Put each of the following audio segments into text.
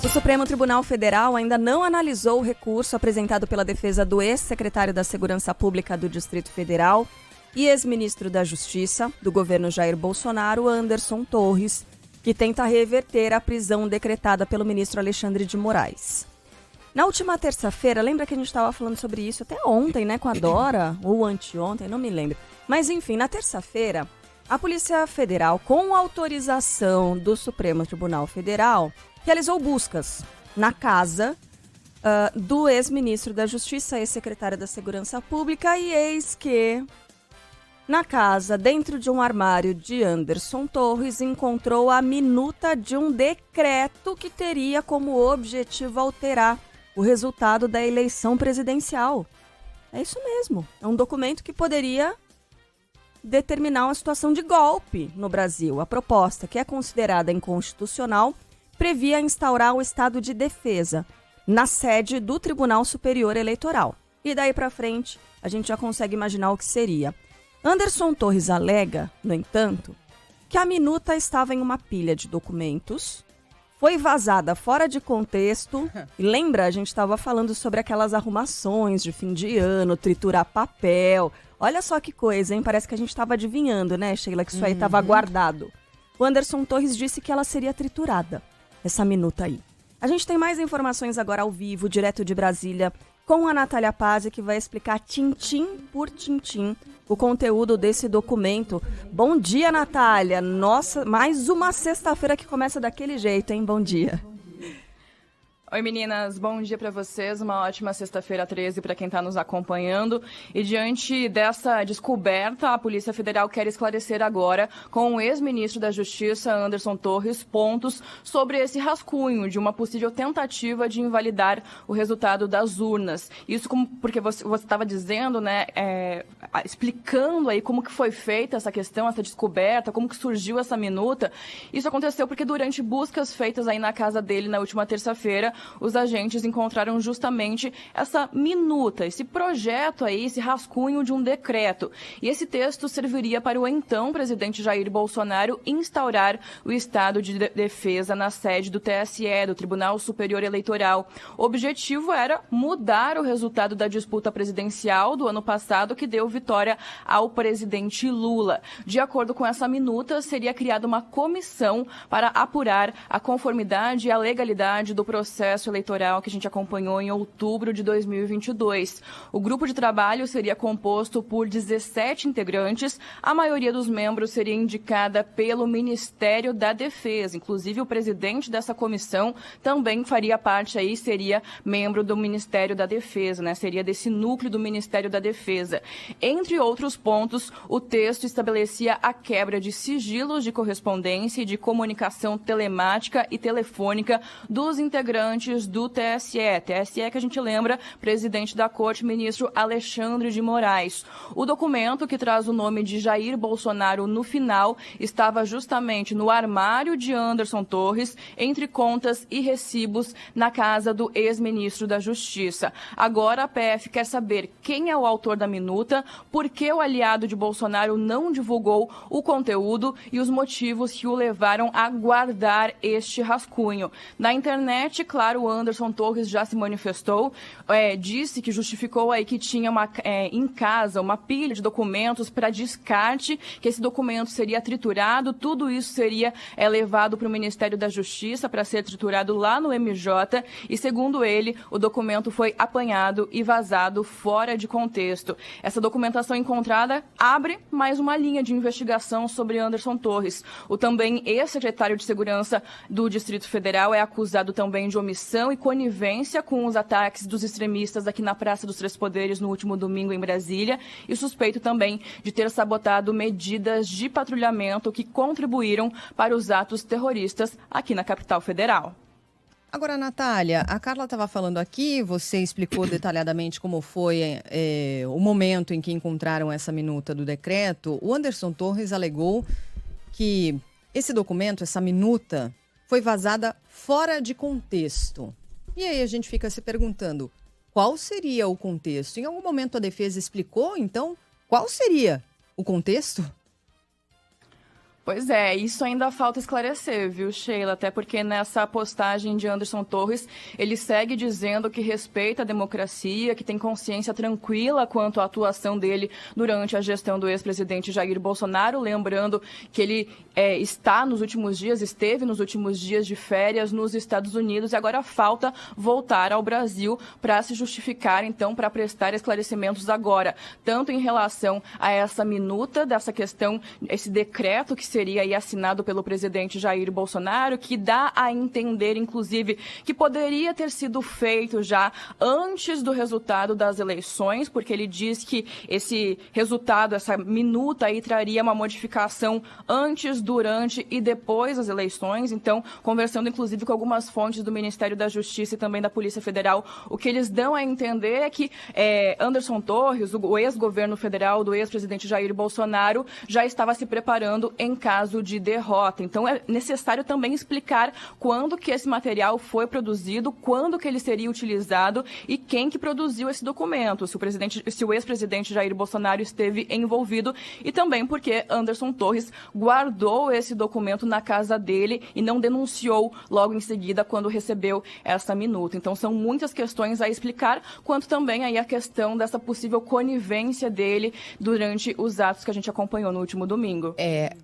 O Supremo Tribunal Federal ainda não analisou o recurso apresentado pela defesa do ex-secretário da Segurança Pública do Distrito Federal e ex-ministro da Justiça do governo Jair Bolsonaro, Anderson Torres, que tenta reverter a prisão decretada pelo ministro Alexandre de Moraes. Na última terça-feira, lembra que a gente estava falando sobre isso até ontem, né, com a Dora, ou anteontem, não me lembro. Mas enfim, na terça-feira, a Polícia Federal, com autorização do Supremo Tribunal Federal, realizou buscas na casa do ex-ministro da Justiça, ex-secretário da Segurança Pública, e eis que, na casa, dentro de um armário de Anderson Torres, encontrou a minuta de um decreto que teria como objetivo alterar o resultado da eleição presidencial. É isso mesmo, é um documento que poderia determinar uma situação de golpe no Brasil. A proposta, que é considerada inconstitucional, previa instaurar o estado de defesa na sede do Tribunal Superior Eleitoral. E daí para frente, a gente já consegue imaginar o que seria. Anderson Torres alega, no entanto, que a minuta estava em uma pilha de documentos, foi vazada fora de contexto. E lembra, a gente estava falando sobre aquelas arrumações de fim de ano, triturar papel. Olha só que coisa, hein? Parece que a gente estava adivinhando, né, Sheila, que isso aí estava guardado. O Anderson Torres disse que ela seria triturada, essa minuta aí. A gente tem mais informações agora ao vivo, direto de Brasília, com a Natália Pazzi, que vai explicar tintim por tintim o conteúdo desse documento. Bom dia, Natália. Nossa, mais uma sexta-feira que começa daquele jeito, hein? Bom dia. Oi, meninas, bom dia para vocês, uma ótima sexta-feira 13 para quem está nos acompanhando. E diante dessa descoberta, a Polícia Federal quer esclarecer agora com o ex-ministro da Justiça, Anderson Torres, pontos sobre esse rascunho de uma possível tentativa de invalidar o resultado das urnas. Isso porque você estava dizendo, né, explicando aí como que foi feita essa questão, essa descoberta, como que surgiu essa minuta. Isso aconteceu porque durante buscas feitas aí na casa dele na última terça-feira, os agentes encontraram justamente essa minuta, esse projeto aí, esse rascunho de um decreto. E esse texto serviria para o então presidente Jair Bolsonaro instaurar o estado de defesa na sede do TSE, do Tribunal Superior Eleitoral. O objetivo era mudar o resultado da disputa presidencial do ano passado, que deu vitória ao presidente Lula. De acordo com essa minuta, seria criada uma comissão para apurar a conformidade e a legalidade do processo eleitoral que a gente acompanhou em outubro de 2022. O grupo de trabalho seria composto por 17 integrantes, a maioria dos membros seria indicada pelo Ministério da Defesa. Inclusive, o presidente dessa comissão também faria parte aí, seria membro do Ministério da Defesa, né? Seria desse núcleo do Ministério da Defesa. Entre outros pontos, o texto estabelecia a quebra de sigilos de correspondência e de comunicação telemática e telefônica dos integrantes do TSE que a gente lembra, presidente da Corte, ministro Alexandre de Moraes. O documento, que traz o nome de Jair Bolsonaro no final, estava justamente no armário de Anderson Torres, entre contas e recibos, na casa do ex-ministro da Justiça. Agora a PF quer saber quem é o autor da minuta, por que o aliado de Bolsonaro não divulgou o conteúdo e os motivos que o levaram a guardar este rascunho. Na internet, claro, o Anderson Torres já se manifestou, disse que justificou aí que tinha em casa uma pilha de documentos para descarte, que esse documento seria triturado, tudo isso seria levado para o Ministério da Justiça para ser triturado lá no MJ e, segundo ele, o documento foi apanhado e vazado fora de contexto. Essa documentação encontrada abre mais uma linha de investigação sobre Anderson Torres. O também ex-secretário de Segurança do Distrito Federal é acusado também de omissão e conivência com os ataques dos extremistas aqui na Praça dos Três Poderes no último domingo em Brasília e suspeito também de ter sabotado medidas de patrulhamento que contribuíram para os atos terroristas aqui na capital federal. Agora, Natália, a Carla estava falando aqui, você explicou detalhadamente como foi o momento em que encontraram essa minuta do decreto. O Anderson Torres alegou que esse documento, essa minuta, foi vazada fora de contexto. E aí a gente fica se perguntando, qual seria o contexto? Em algum momento a defesa explicou, então, qual seria o contexto? Pois é, isso ainda falta esclarecer, viu, Sheila? Até porque nessa postagem de Anderson Torres, ele segue dizendo que respeita a democracia, que tem consciência tranquila quanto à atuação dele durante a gestão do ex-presidente Jair Bolsonaro. Lembrando que ele esteve nos últimos dias de férias nos Estados Unidos e agora falta voltar ao Brasil para se justificar, então, para prestar esclarecimentos agora, tanto em relação a essa minuta dessa questão, esse decreto que seria aí assinado pelo presidente Jair Bolsonaro, que dá a entender, inclusive, que poderia ter sido feito já antes do resultado das eleições, porque ele diz que esse resultado, essa minuta aí, traria uma modificação antes, durante e depois das eleições. Então, conversando, inclusive, com algumas fontes do Ministério da Justiça e também da Polícia Federal, o que eles dão a entender é que Anderson Torres, o ex-governo federal do ex-presidente Jair Bolsonaro, já estava se preparando em caso de derrota. Então, é necessário também explicar quando que esse material foi produzido, quando que ele seria utilizado e quem que produziu esse documento, se o ex-presidente Jair Bolsonaro esteve envolvido e também porque Anderson Torres guardou esse documento na casa dele e não denunciou logo em seguida quando recebeu essa minuta. Então, são muitas questões a explicar, quanto também aí a questão dessa possível conivência dele durante os atos que a gente acompanhou no último domingo.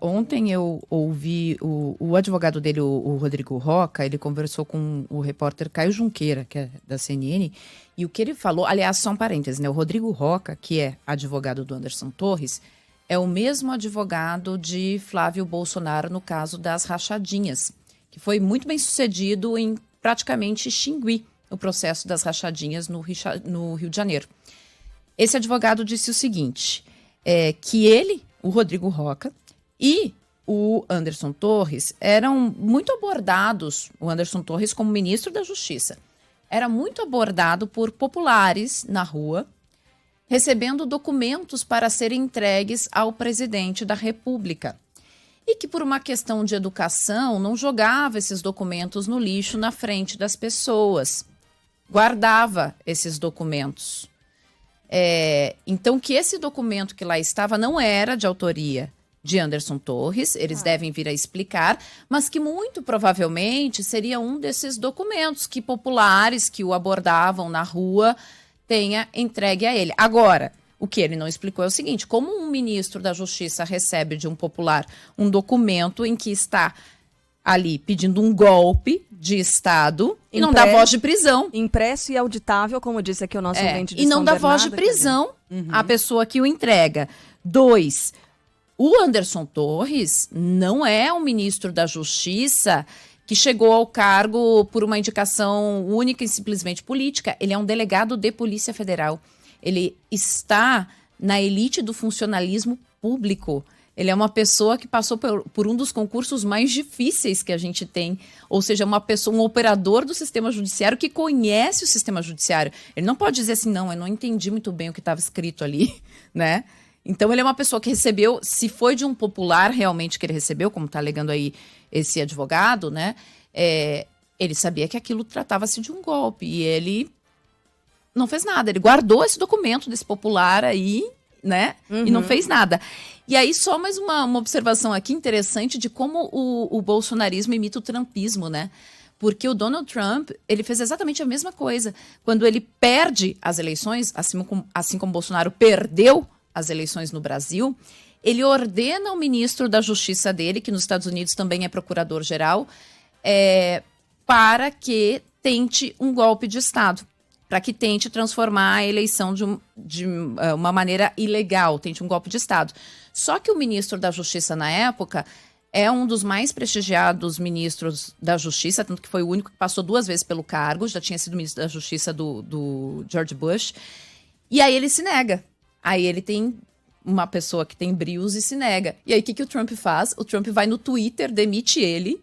Ontem eu ouvi o advogado dele, o Rodrigo Roca, ele conversou com o repórter Caio Junqueira, que é da CNN, e o que ele falou, aliás, só um parêntese, né? O Rodrigo Roca, que é advogado do Anderson Torres, é o mesmo advogado de Flávio Bolsonaro no caso das rachadinhas, que foi muito bem sucedido em praticamente extinguir o processo das rachadinhas no Rio de Janeiro. Esse advogado disse o seguinte, que ele, o Rodrigo Roca, e o Anderson Torres eram muito abordados, o Anderson Torres como ministro da Justiça, era muito abordado por populares na rua, recebendo documentos para serem entregues ao presidente da República. E que por uma questão de educação não jogava esses documentos no lixo na frente das pessoas, guardava esses documentos. Então que esse documento que lá estava não era de autoria de Anderson Torres, eles devem vir a explicar, mas que muito provavelmente seria um desses documentos que populares que o abordavam na rua tenha entregue a ele. Agora, o que ele não explicou é o seguinte, como um ministro da Justiça recebe de um popular um documento em que está ali pedindo um golpe de Estado e não dá voz de prisão. Impresso e auditável, como disse aqui o nosso ouvinte de e não São dá Bernardo, voz de prisão à pessoa que o entrega. 2, o Anderson Torres não é um ministro da Justiça que chegou ao cargo por uma indicação única e simplesmente política. Ele é um delegado de Polícia Federal. Ele está na elite do funcionalismo público. Ele é uma pessoa que passou por um dos concursos mais difíceis que a gente tem. Ou seja, um operador do sistema judiciário que conhece o sistema judiciário. Ele não pode dizer assim, não, eu não entendi muito bem o que estava escrito ali, né? Então, ele é uma pessoa que recebeu, se foi de um popular realmente que ele recebeu, como está alegando aí esse advogado, né? Ele sabia que aquilo tratava-se de um golpe e ele não fez nada. Ele guardou esse documento desse popular aí, né? E não fez nada. E aí, só mais uma observação aqui interessante de como o bolsonarismo imita o trumpismo, né? Porque o Donald Trump, ele fez exatamente a mesma coisa. Quando ele perde as eleições, assim como Bolsonaro perdeu as eleições no Brasil, ele ordena ao ministro da Justiça dele, que nos Estados Unidos também é procurador-geral, para que tente um golpe de Estado, para que tente transformar a eleição de uma maneira ilegal, tente um golpe de Estado. Só que o ministro da Justiça, na época, é um dos mais prestigiados ministros da Justiça, tanto que foi o único que passou 2 vezes pelo cargo, já tinha sido ministro da Justiça do George Bush, e aí ele se nega. Aí ele tem uma pessoa que tem brios e se nega. E aí o que o Trump faz? O Trump vai no Twitter, demite ele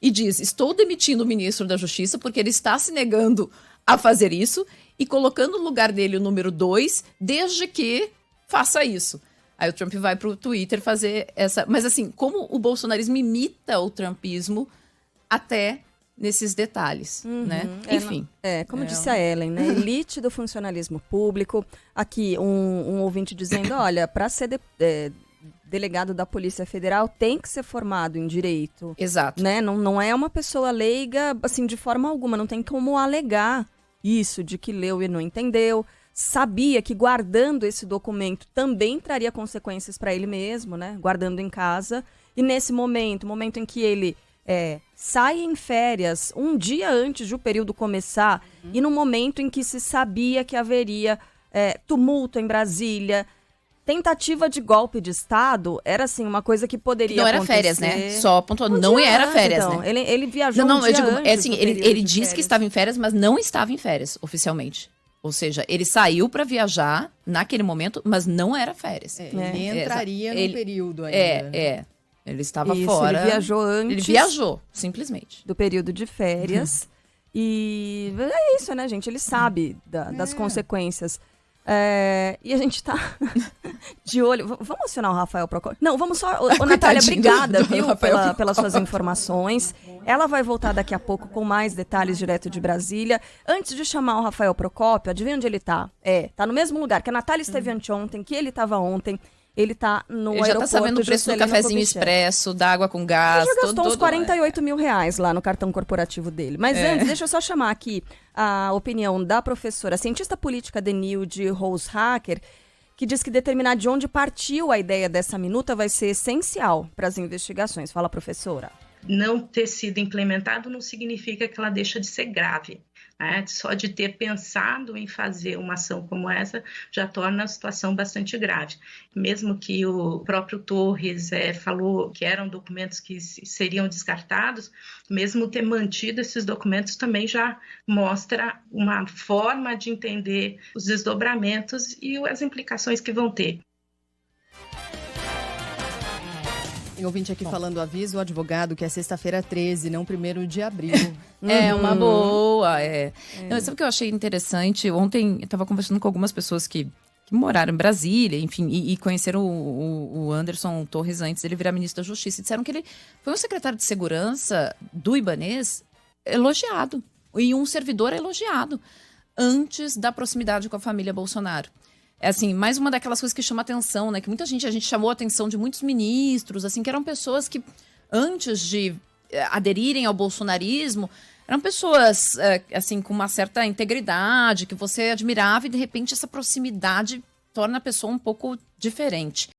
e diz, estou demitindo o ministro da Justiça porque ele está se negando a fazer isso e colocando no lugar dele o número 2, desde que faça isso. Aí o Trump vai pro Twitter fazer essa... Mas assim, como o bolsonarismo imita o trumpismo até nesses detalhes, né? Enfim. Como disse a Ellen, né? Elite do funcionalismo público. Aqui, um ouvinte dizendo, olha, para ser delegado da Polícia Federal tem que ser formado em direito. Exato. Né? Não é uma pessoa leiga, assim, de forma alguma. Não tem como alegar isso, de que leu e não entendeu. Sabia que guardando esse documento também traria consequências para ele mesmo, né? Guardando em casa. E nesse momento em que ele sai em férias, um dia antes de o período começar, e no momento em que se sabia que haveria tumulto em Brasília, tentativa de golpe de Estado, era assim, uma coisa que poderia não era acontecer. férias, né? Só pontuando, não era férias, então, né? Ele viajou Não, um dia eu digo, antes assim, do período ele de disse que férias. estava em férias, mas não estava em férias, oficialmente. Ou seja, ele saiu para viajar naquele momento, mas não era férias. Ele entraria no período ainda. né? Ele estava Isso, fora. ele viajou antes. Ele viajou, simplesmente. Do período de férias. E é isso, né, gente? Ele sabe das consequências. E a gente tá de olho. Vamos acionar o Rafael Procópio? Não, vamos só. Ô, Natália, obrigada, viu, pelas suas informações. Ela vai voltar daqui a pouco com mais detalhes direto de Brasília. Antes de chamar o Rafael Procópio, adivinha onde ele tá? Tá no mesmo lugar que a Natália esteve anteontem, que ele estava ontem. Ele tá no Ele já aeroporto tá sabendo o preço do Juscelino cafezinho Kubitschek. expresso, da água com gás. Ele já gastou uns 48 mil reais lá no cartão corporativo dele. Mas antes, deixa eu só chamar aqui a opinião da professora, cientista política Denilde Rose-Hacker, que diz que determinar de onde partiu a ideia dessa minuta vai ser essencial para as investigações. Fala, professora. Não ter sido implementado não significa que ela deixa de ser grave. Né? Só de ter pensado em fazer uma ação como essa já torna a situação bastante grave. Mesmo que o próprio Torres falou que eram documentos que seriam descartados, mesmo ter mantido esses documentos também já mostra uma forma de entender os desdobramentos e as implicações que vão ter. Tem ouvinte aqui falando, avisa o advogado que é sexta-feira 13, não 1º de abril. É uma boa, Não, sabe o que eu achei interessante? Ontem eu estava conversando com algumas pessoas que moraram em Brasília, enfim, e conheceram o Anderson Torres antes dele virar ministro da Justiça. E disseram que ele foi um secretário de segurança do Ibanez elogiado. E um servidor elogiado antes da proximidade com a família Bolsonaro. É assim, mais uma daquelas coisas que chama atenção, né? Que a gente chamou a atenção de muitos ministros, assim, que eram pessoas que, antes de aderirem ao bolsonarismo, eram pessoas, assim, com uma certa integridade, que você admirava e, de repente, essa proximidade torna a pessoa um pouco diferente.